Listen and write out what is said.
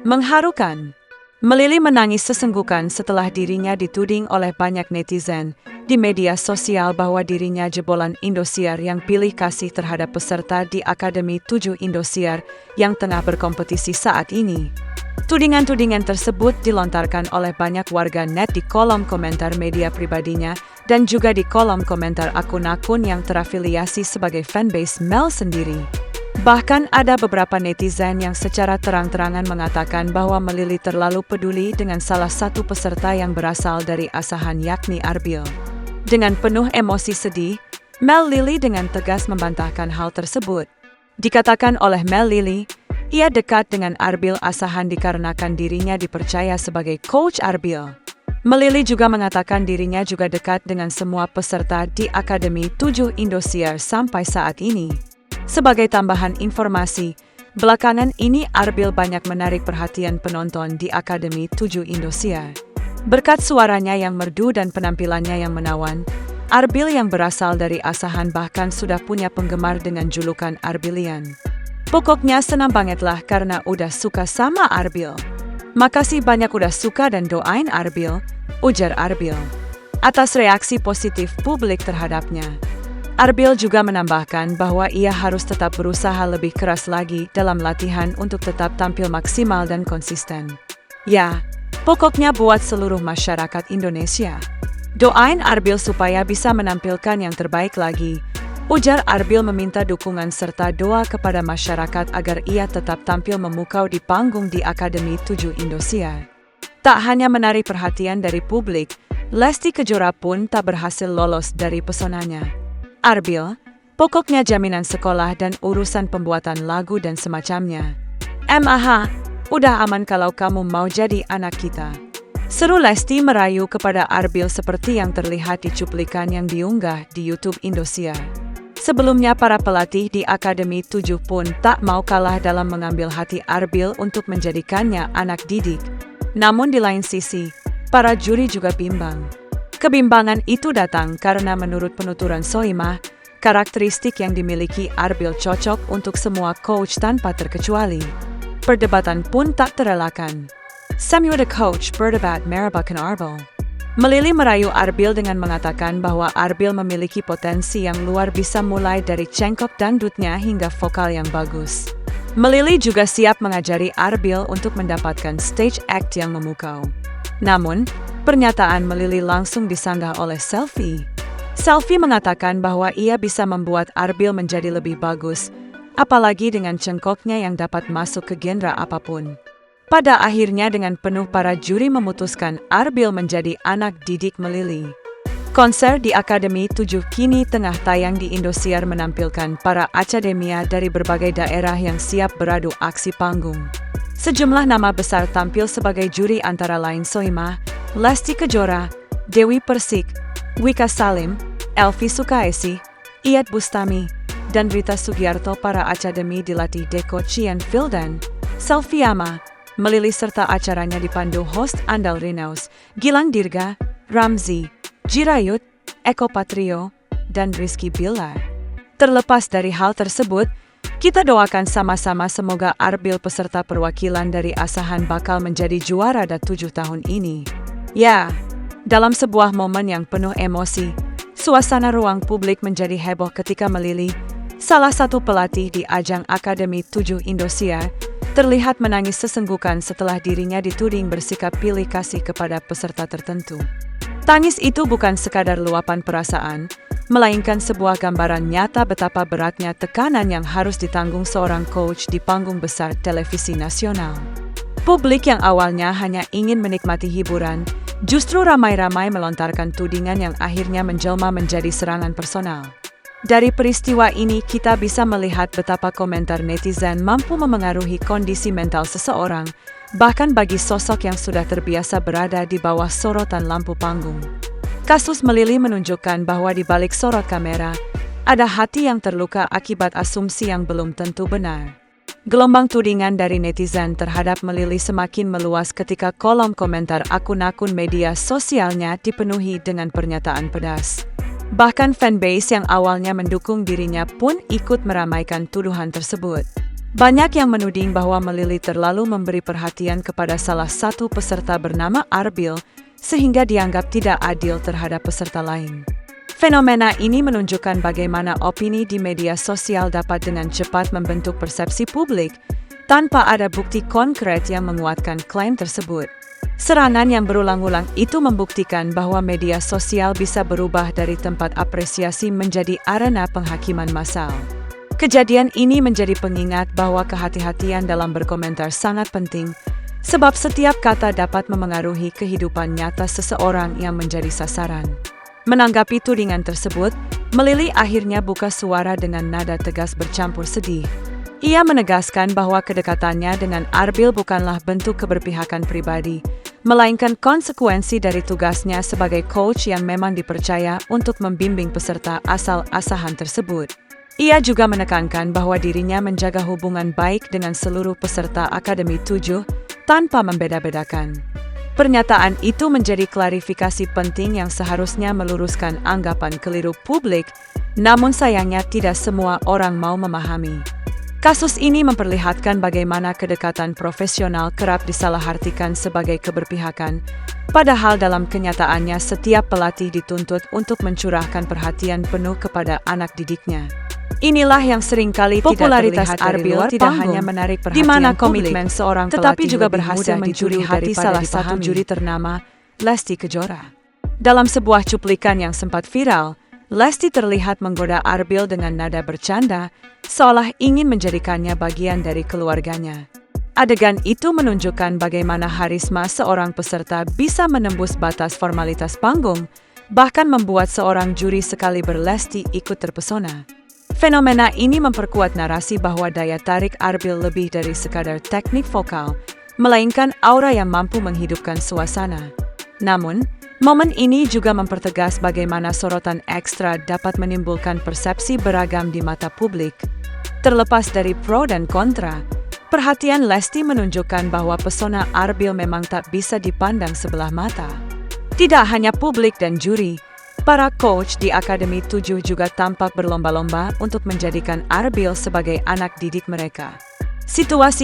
Mengharukan. Melili menangis sesenggukan setelah dirinya dituding oleh banyak netizen di media sosial bahwa dirinya jebolan Indosiar yang pilih kasih terhadap peserta di Akademi 7 Indosiar yang tengah berkompetisi saat ini. Tudingan-tudingan tersebut dilontarkan oleh banyak warga net di kolom komentar media pribadinya dan juga di kolom komentar akun-akun yang terafiliasi sebagai fanbase Mel sendiri. Bahkan ada beberapa netizen yang secara terang-terangan mengatakan bahwa Melili terlalu peduli dengan salah satu peserta yang berasal dari asahan yakni Arbil. Dengan penuh emosi sedih, Mel Lili dengan tegas membantahkan hal tersebut. Dikatakan oleh Mel Lili, ia dekat dengan Arbil asahan dikarenakan dirinya dipercaya sebagai coach Arbil. Melili juga mengatakan dirinya juga dekat dengan semua peserta di Akademi 7 Indosiar sampai saat ini. Sebagai tambahan informasi, belakangan ini Arbil banyak menarik perhatian penonton di Akademi 7 Indosiar. Berkat suaranya yang merdu dan penampilannya yang menawan, Arbil yang berasal dari asahan bahkan sudah punya penggemar dengan julukan Arbilian. Pokoknya senang banget lah karena udah suka sama Arbil. Makasih banyak udah suka dan doain Arbil, ujar Arbil. Atas reaksi positif publik terhadapnya. Arbil juga menambahkan bahwa ia harus tetap berusaha lebih keras lagi dalam latihan untuk tetap tampil maksimal dan konsisten. Ya, pokoknya buat seluruh masyarakat Indonesia. Doain Arbil supaya bisa menampilkan yang terbaik lagi. Ujar Arbil meminta dukungan serta doa kepada masyarakat agar ia tetap tampil memukau di panggung di Akademi 7 Indosiar. Tak hanya menarik perhatian dari publik, Lesti Kejora pun tak berhasil lolos dari pesonanya. Arbil, pokoknya jaminan sekolah dan urusan pembuatan lagu dan semacamnya. MAH, udah aman kalau kamu mau jadi anak kita. Seru Lesti merayu kepada Arbil seperti yang terlihat di cuplikan yang diunggah di YouTube Indosiar. Sebelumnya para pelatih di Akademi 7 pun tak mau kalah dalam mengambil hati Arbil untuk menjadikannya anak didik. Namun di lain sisi, para juri juga bimbang. Kebimbangan itu datang karena menurut penuturan Soimah, karakteristik yang dimiliki Arbil cocok untuk semua coach tanpa terkecuali. Perdebatan pun tak terelakkan. Semua coach berdebat merabakan Arbil. Melili merayu Arbil dengan mengatakan bahwa Arbil memiliki potensi yang luar biasa mulai dari cengkok dangdutnya hingga vokal yang bagus. Melili juga siap mengajari Arbil untuk mendapatkan stage act yang memukau. Namun, pernyataan Melili langsung disanggah oleh Selfie. Selfie mengatakan bahwa ia bisa membuat Arbil menjadi lebih bagus, apalagi dengan cengkoknya yang dapat masuk ke genre apapun. Pada akhirnya dengan penuh para juri memutuskan Arbil menjadi anak didik Melili. Konser di Akademi 7 kini tengah tayang di Indosiar menampilkan para akademia dari berbagai daerah yang siap beradu aksi panggung. Sejumlah nama besar tampil sebagai juri antara lain Soimah, Lesti Kejora, Dewi Persik, Wika Salim, Elvi Sukaesi, Iyeth Bustami, dan Rita Sugiarto. Para akademi dilatih Deko Cian Fildan, Selviama, Melili serta acaranya dipandu host andal Rinaus, Gilang Dirga, Ramzi, Jirayut, Eko Patrio, dan Rizky Bilar. Terlepas dari hal tersebut, kita doakan sama-sama semoga Arbil peserta perwakilan dari asahan bakal menjadi juara di 7 tahun ini. Ya, dalam sebuah momen yang penuh emosi, suasana ruang publik menjadi heboh ketika Melili, salah satu pelatih di ajang Akademi 7 Indosiar, terlihat menangis sesenggukan setelah dirinya dituding bersikap pilih kasih kepada peserta tertentu. Tangis itu bukan sekadar luapan perasaan, melainkan sebuah gambaran nyata betapa beratnya tekanan yang harus ditanggung seorang coach di panggung besar televisi nasional. Publik yang awalnya hanya ingin menikmati hiburan, justru ramai-ramai melontarkan tudingan yang akhirnya menjelma menjadi serangan personal. Dari peristiwa ini kita bisa melihat betapa komentar netizen mampu memengaruhi kondisi mental seseorang, bahkan bagi sosok yang sudah terbiasa berada di bawah sorotan lampu panggung. Kasus Melili menunjukkan bahwa di balik sorot kamera, ada hati yang terluka akibat asumsi yang belum tentu benar. Gelombang tudingan dari netizen terhadap Melili semakin meluas ketika kolom komentar akun-akun media sosialnya dipenuhi dengan pernyataan pedas. Bahkan fanbase yang awalnya mendukung dirinya pun ikut meramaikan tuduhan tersebut. Banyak yang menuding bahwa Melili terlalu memberi perhatian kepada salah satu peserta bernama Arbil, sehingga dianggap tidak adil terhadap peserta lain. Fenomena ini menunjukkan bagaimana opini di media sosial dapat dengan cepat membentuk persepsi publik, tanpa ada bukti konkret yang menguatkan klaim tersebut. Serangan yang berulang-ulang itu membuktikan bahwa media sosial bisa berubah dari tempat apresiasi menjadi arena penghakiman massal. Kejadian ini menjadi pengingat bahwa kehati-hatian dalam berkomentar sangat penting, sebab setiap kata dapat memengaruhi kehidupan nyata seseorang yang menjadi sasaran. Menanggapi tudingan tersebut, Melili akhirnya buka suara dengan nada tegas bercampur sedih. Ia menegaskan bahwa kedekatannya dengan Arbil bukanlah bentuk keberpihakan pribadi, melainkan konsekuensi dari tugasnya sebagai coach yang memang dipercaya untuk membimbing peserta asal-asahan tersebut. Ia juga menekankan bahwa dirinya menjaga hubungan baik dengan seluruh peserta Akademi 7 tanpa membeda-bedakan. Pernyataan itu menjadi klarifikasi penting yang seharusnya meluruskan anggapan keliru publik, namun sayangnya tidak semua orang mau memahami. Kasus ini memperlihatkan bagaimana kedekatan profesional kerap disalahartikan sebagai keberpihakan, padahal dalam kenyataannya setiap pelatih dituntut untuk mencurahkan perhatian penuh kepada anak didiknya. Inilah yang seringkali popularitas Arbil tidak hanya menarik perhatian di mana komitmen seorang tetapi juga berhasil mencuri hati salah satu juri ternama, Lesti Kejora. Dalam sebuah cuplikan yang sempat viral, Lesti terlihat menggoda Arbil dengan nada bercanda, seolah ingin menjadikannya bagian dari keluarganya. Adegan itu menunjukkan bagaimana harisma seorang peserta bisa menembus batas formalitas panggung, bahkan membuat seorang juri sekaliber Lesti ikut terpesona. Fenomena ini memperkuat narasi bahwa daya tarik Arbil lebih dari sekadar teknik vokal, melainkan aura yang mampu menghidupkan suasana. Namun, momen ini juga mempertegas bagaimana sorotan ekstra dapat menimbulkan persepsi beragam di mata publik. Terlepas dari pro dan kontra, perhatian Lesti menunjukkan bahwa pesona Arbil memang tak bisa dipandang sebelah mata. Tidak hanya publik dan juri, para coach di Akademi 7 juga tampak berlomba-lomba untuk menjadikan Arbil sebagai anak didik mereka. Situasi